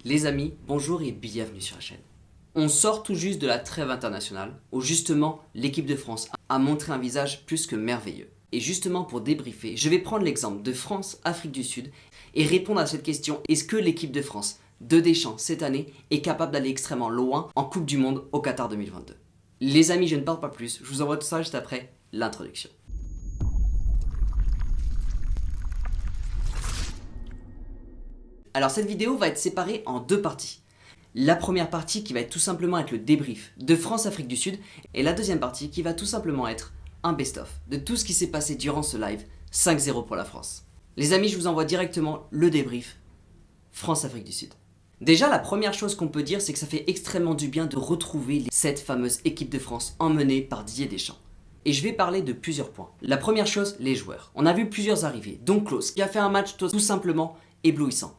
Les amis, bonjour et bienvenue sur la chaîne. On sort tout juste de la trêve internationale où justement l'équipe de France a montré un visage plus que merveilleux. Et justement pour débriefer, je vais prendre l'exemple de France-Afrique du Sud et répondre à cette question: est-ce que l'équipe de France de Deschamps cette année est capable d'aller extrêmement loin en Coupe du Monde au Qatar 2022? Les amis, je ne parle pas plus, je vous envoie tout ça juste après l'introduction. Alors cette vidéo va être séparée en deux parties. La première partie qui va être tout simplement être le débrief de France-Afrique du Sud et la deuxième partie qui va tout simplement être un best-of de tout ce qui s'est passé durant ce live 5-0 pour la France. Les amis, je vous envoie directement le débrief France-Afrique du Sud. Déjà, la première chose qu'on peut dire, c'est que ça fait extrêmement du bien de retrouver cette fameuse équipe de France emmenée par Didier Deschamps. Et je vais parler de plusieurs points. La première chose, les joueurs. On a vu plusieurs arrivées, dont Klose, qui a fait un match tout simplement éblouissant.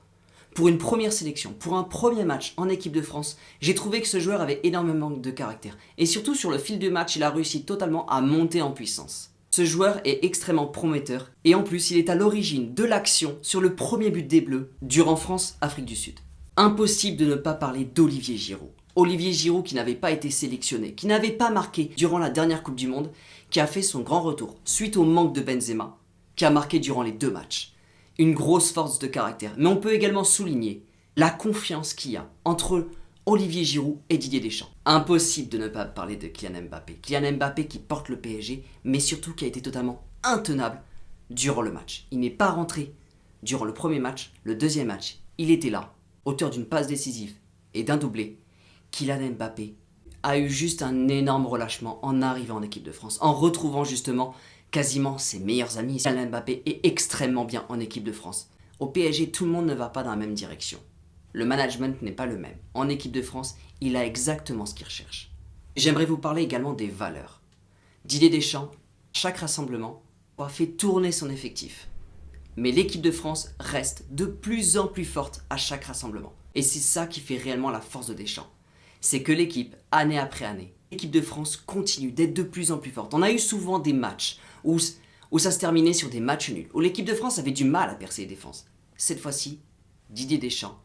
Pour une première sélection, pour un premier match en équipe de France, j'ai trouvé que ce joueur avait énormément de caractère. Et surtout sur le fil du match, il a réussi totalement à monter en puissance. Ce joueur est extrêmement prometteur et en plus il est à l'origine de l'action sur le premier but des Bleus durant France-Afrique du Sud. Impossible de ne pas parler d'Olivier Giroud. Olivier Giroud qui n'avait pas été sélectionné, qui n'avait pas marqué durant la dernière Coupe du Monde, qui a fait son grand retour suite au manque de Benzema, qui a marqué durant les deux matchs. Une grosse force de caractère, mais on peut également souligner la confiance qu'il y a entre Olivier Giroud et Didier Deschamps. Impossible de ne pas parler de Kylian Mbappé. Kylian Mbappé qui porte le PSG, mais surtout qui a été totalement intenable durant le match. Il n'est pas rentré durant le premier match, le deuxième match, il était là, auteur d'une passe décisive et d'un doublé. Kylian Mbappé a eu juste un énorme relâchement en arrivant en équipe de France, en retrouvant justement quasiment ses meilleurs amis. Kylian Mbappé est extrêmement bien en équipe de France. Au PSG, tout le monde ne va pas dans la même direction. Le management n'est pas le même. En équipe de France, il a exactement ce qu'il recherche. J'aimerais vous parler également des valeurs. Didier Deschamps, chaque rassemblement, a fait tourner son effectif. Mais l'équipe de France reste de plus en plus forte à chaque rassemblement. Et c'est ça qui fait réellement la force de Deschamps. C'est que l'équipe, année après année, l'équipe de France continue d'être de plus en plus forte. On a eu souvent des matchs où ça se terminait sur des matchs nuls, où l'équipe de France avait du mal à percer les défenses. Cette fois-ci, Didier Deschamps,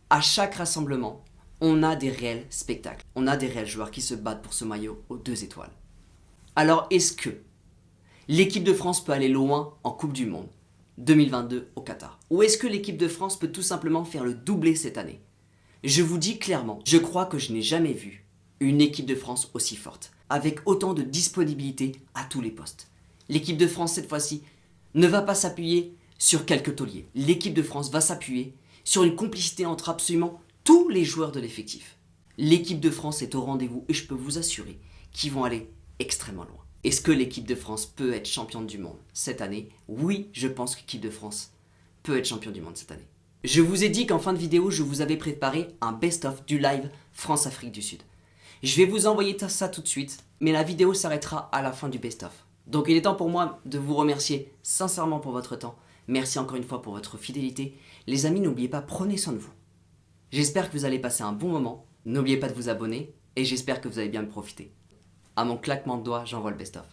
à chaque rassemblement, on a des réels spectacles. On a des réels joueurs qui se battent pour ce maillot aux 2 étoiles. Alors est-ce que l'équipe de France peut aller loin en Coupe du Monde 2022 au Qatar? Ou est-ce que l'équipe de France peut tout simplement faire le doublé cette année? Je vous dis clairement, je crois que je n'ai jamais vu une équipe de France aussi forte, avec autant de disponibilité à tous les postes. L'équipe de France cette fois-ci ne va pas s'appuyer sur quelques tauliers. L'équipe de France va s'appuyer sur une complicité entre absolument tous les joueurs de l'effectif. L'équipe de France est au rendez-vous et je peux vous assurer qu'ils vont aller extrêmement loin. Est-ce que l'équipe de France peut être championne du monde cette année? Oui, je pense que l'équipe de France peut être championne du monde cette année. Je vous ai dit qu'en fin de vidéo, je vous avais préparé un best-of du live France-Afrique du Sud. Je vais vous envoyer ça tout de suite, mais la vidéo s'arrêtera à la fin du best-of. Donc il est temps pour moi de vous remercier sincèrement pour votre temps. Merci encore une fois pour votre fidélité. Les amis, n'oubliez pas, prenez soin de vous. J'espère que vous allez passer un bon moment. N'oubliez pas de vous abonner et j'espère que vous allez bien le profiter. À mon claquement de doigts, j'envoie le best-of.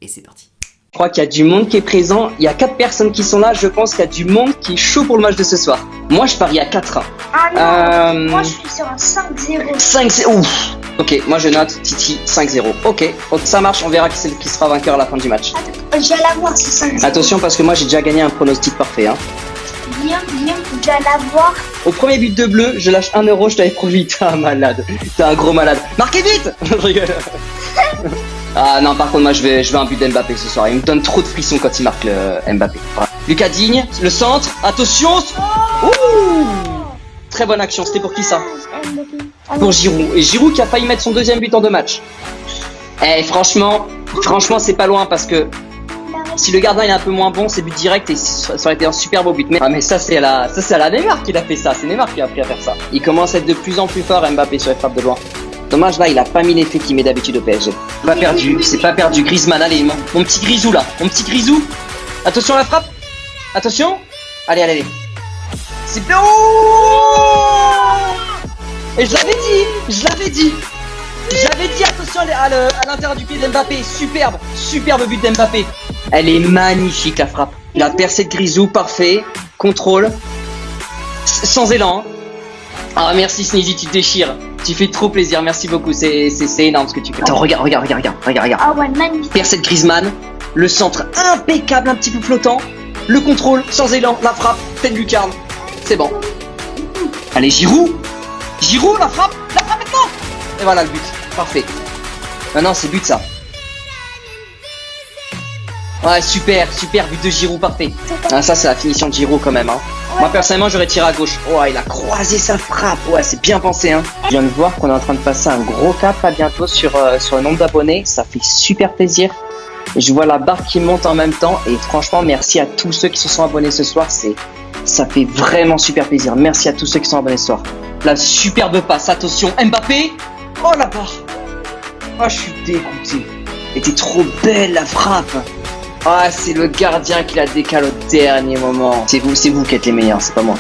Et c'est parti. Je crois qu'il y a du monde qui est présent. Il y a 4 personnes qui sont là. Je pense qu'il y a du monde qui est chaud pour le match de ce soir. Moi, je parie à 4-1. Ah non, moi je suis sur un 5-0. 5-0. Ouf. Ok, moi je note Titi 5-0. Ok, ça marche. On verra qui sera vainqueur à la fin du match. Attends, je vais l'avoir, c'est 5-0. Attention parce que moi j'ai déjà gagné un pronostic parfait. Hein. Bien, je vais l'avoir. Au premier but de bleu, je lâche 1 euro. Je t'avais promis. T'es un malade. T'es un gros malade. Marquez vite. Je rigole. Ah non, par contre, moi je veux un but d'Mbappé ce soir. Il me donne trop de frissons quand il marque le Mbappé. Voilà. Lucas Digne, le centre. Attention. Ouh. Très bonne action. C'était pour qui ça? Pour Giroud. Et Giroud qui a failli mettre son 2e but en 2 matchs. Eh, franchement, c'est pas loin parce que si le gardien est un peu moins bon, c'est but direct et ça aurait été un super beau but. Mais ça c'est à la Neymar qu'il a fait ça. C'est Neymar qui a appris à faire ça. Il commence à être de plus en plus fort Mbappé sur les frappes de loin. Dommage là, il a pas mis l'effet qu'il met d'habitude au PSG. C'est pas perdu. Griezmann, allez, mon petit Grisou là. Mon petit Grisou. Attention à la frappe. Attention. Allez. C'est bien. Et je l'avais dit. Attention à l'intérieur du pied d'Mbappé. Superbe but d'Mbappé. Elle est magnifique la frappe. La percée de Grisou, parfait. Contrôle. Sans élan. Ah merci Sneezy, tu te déchires. Tu fais trop plaisir, merci beaucoup, c'est énorme ce que tu fais. Attends, regarde. Ah ouais, magnifique. Percée de Griezmann, le centre impeccable, un petit peu flottant, le contrôle sans élan, la frappe, tête lucarne. C'est bon. Allez, Giroud, la frappe maintenant. Et voilà le but, parfait. Maintenant c'est but ça. Ouais, super, but de Giroud, parfait. Ah, ça c'est la finition de Giroud quand même, hein. Moi personnellement j'aurais tiré à gauche. Oh, il a croisé sa frappe. Ouais, c'est bien pensé, hein. Je viens de voir qu'on est en train de passer un gros cap à bientôt sur le nombre d'abonnés. Ça fait super plaisir. Je vois la barre qui monte en même temps et franchement merci à tous ceux qui se sont abonnés ce soir. Ça fait vraiment super plaisir. Merci à tous ceux qui sont abonnés ce soir. La superbe passe, attention, Mbappé. Oh la barre. Oh, je suis dégoûté. Elle était trop belle la frappe. Ah, c'est le gardien qui la décale au dernier moment. C'est vous qui êtes les meilleurs, c'est pas moi.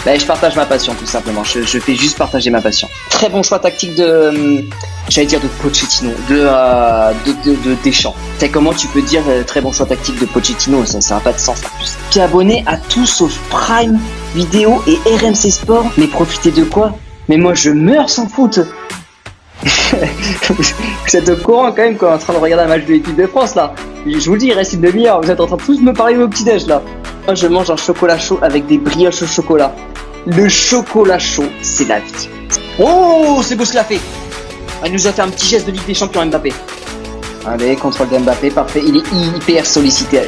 Bah, je partage ma passion tout simplement. Je fais juste partager ma passion. Très bon choix tactique de, j'allais dire de Pochettino, de Deschamps. C'est comment tu peux dire très bon choix tactique de Pochettino, ça n'a pas de sens en plus. T'es abonné à tout sauf Prime Vidéo et RMC Sport. Mais profitez de quoi? Mais moi je meurs sans foot. Vous êtes au courant quand même qu'on est en train de regarder un match de l'équipe de France là. Je vous le dis, il reste une demi-heure, vous êtes en train de tous me parler de vos petits déj là. Moi je mange un chocolat chaud avec des brioches au chocolat. Le chocolat chaud, c'est la vie. Oh, c'est beau ce qu'il a fait. Il nous a fait un petit geste de Ligue des Champions Mbappé. Allez, contrôle d'Mbappé, parfait. Il est hyper sollicité.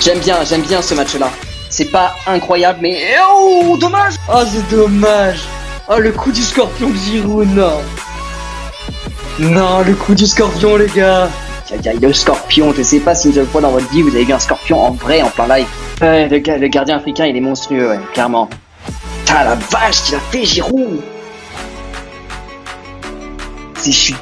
J'aime bien ce match là. C'est pas incroyable mais... Oh, dommage. Oh, c'est dommage. Oh, le coup du scorpion Giroud, non. Non, le coup du scorpion, les gars. Le scorpion, je sais pas si une seule fois dans votre vie vous avez vu un scorpion en vrai, en plein live. Ouais, le gardien africain, il est monstrueux, ouais, clairement. Putain, la vache qu'il a fait, Giroud. Je suis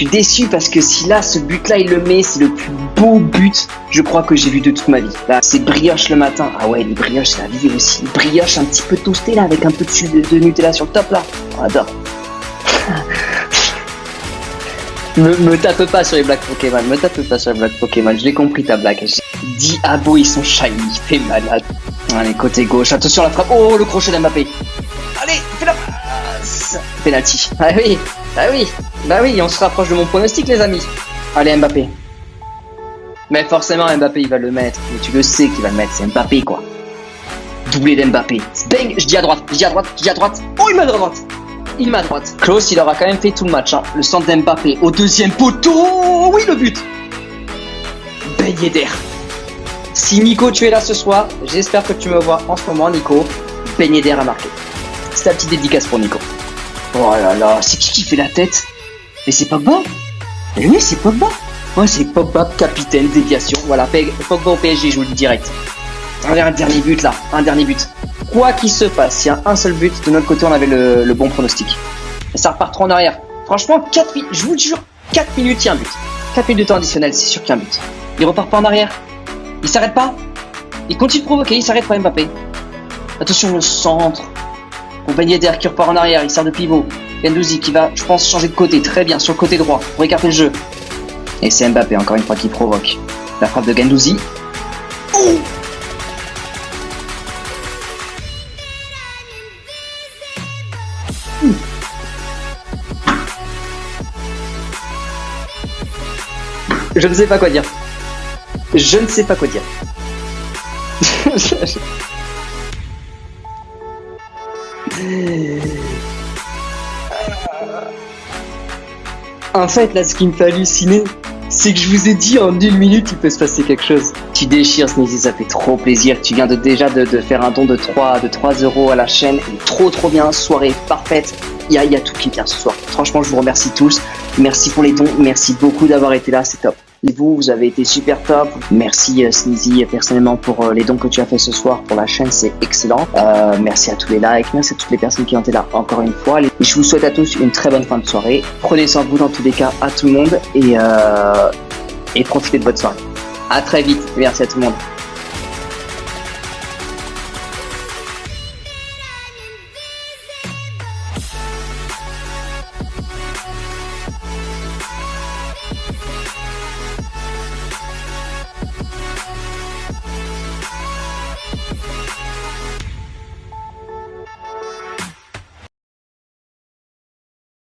déçu parce que si là, ce but-là, il le met, c'est le plus beau but, je crois, que j'ai vu de toute ma vie. Là, c'est brioche le matin. Ah ouais, les brioches, c'est la vie aussi. Brioche un petit peu toastée, là, avec un peu de Nutella sur le top, là. On adore. Me tape pas sur les blagues Pokémon, je l'ai compris ta blague. Diabo, ils sont shiny, t'es malade. Allez, côté gauche, attention la frappe. Oh, le crochet d'Mbappé. Allez, fais la passe. Penalty. Bah oui, on se rapproche de mon pronostic, les amis. Allez, Mbappé. Mais forcément, Mbappé, il va le mettre. Mais tu le sais qu'il va le mettre, c'est Mbappé, quoi. Doublé d'Mbappé. Bang, je dis à droite. Oh, il m'a à droite. Klaus, il aura quand même fait tout le match, hein. Le centre d'Mbappé au deuxième poteau. Oui, le but. Ben Yedder. Si Nico, tu es là ce soir, j'espère que tu me vois en ce moment, Nico. Ben Yedder a marqué. C'est ta petite dédicace pour Nico. Oh là là, c'est qui fait la tête? Mais c'est Pogba. Mais oui, c'est Pogba. Ouais, c'est Pogba, capitaine, déviation. Voilà, Pogba au PSG, je vous le dis direct. Allez, un dernier but là, Quoi qu'il se passe, s'il y a un seul but, de notre côté, on avait le bon pronostic. Et ça repart trop en arrière. Franchement, 4 minutes, je vous le jure, 4 minutes, il y a un but. 4 minutes de temps additionnel, c'est sûr qu'il y a un but. Il repart pas en arrière. Il s'arrête pas. Il continue de provoquer, il s'arrête pas Mbappé. Attention, le centre. Bon, Ben Yedder qui repart en arrière, il sert de pivot. Gendouzi qui va, je pense, changer de côté, très bien, sur le côté droit, pour écarter le jeu. Et c'est Mbappé, encore une fois, qui provoque. La frappe de Gendouzi. Oh! Je ne sais pas quoi dire. En fait, là, ce qui me fait halluciner, c'est que je vous ai dit en 1 minute, il peut se passer quelque chose. Tu déchires, Sneezy, ça fait trop plaisir. Tu viens déjà de faire un don de 3 € à la chaîne. Trop bien, soirée parfaite. Il y a tout qui vient ce soir. Franchement, je vous remercie tous. Merci pour les dons. Merci beaucoup d'avoir été là, c'est top. Et vous avez été super top. Merci Sneezy personnellement pour les dons que tu as fait ce soir pour la chaîne, c'est excellent. Merci à tous les likes, merci à toutes les personnes qui ont été là encore une fois. Et je vous souhaite à tous une très bonne fin de soirée. Prenez soin de vous dans tous les cas, à tout le monde et profitez de votre soirée. À très vite, merci à tout le monde.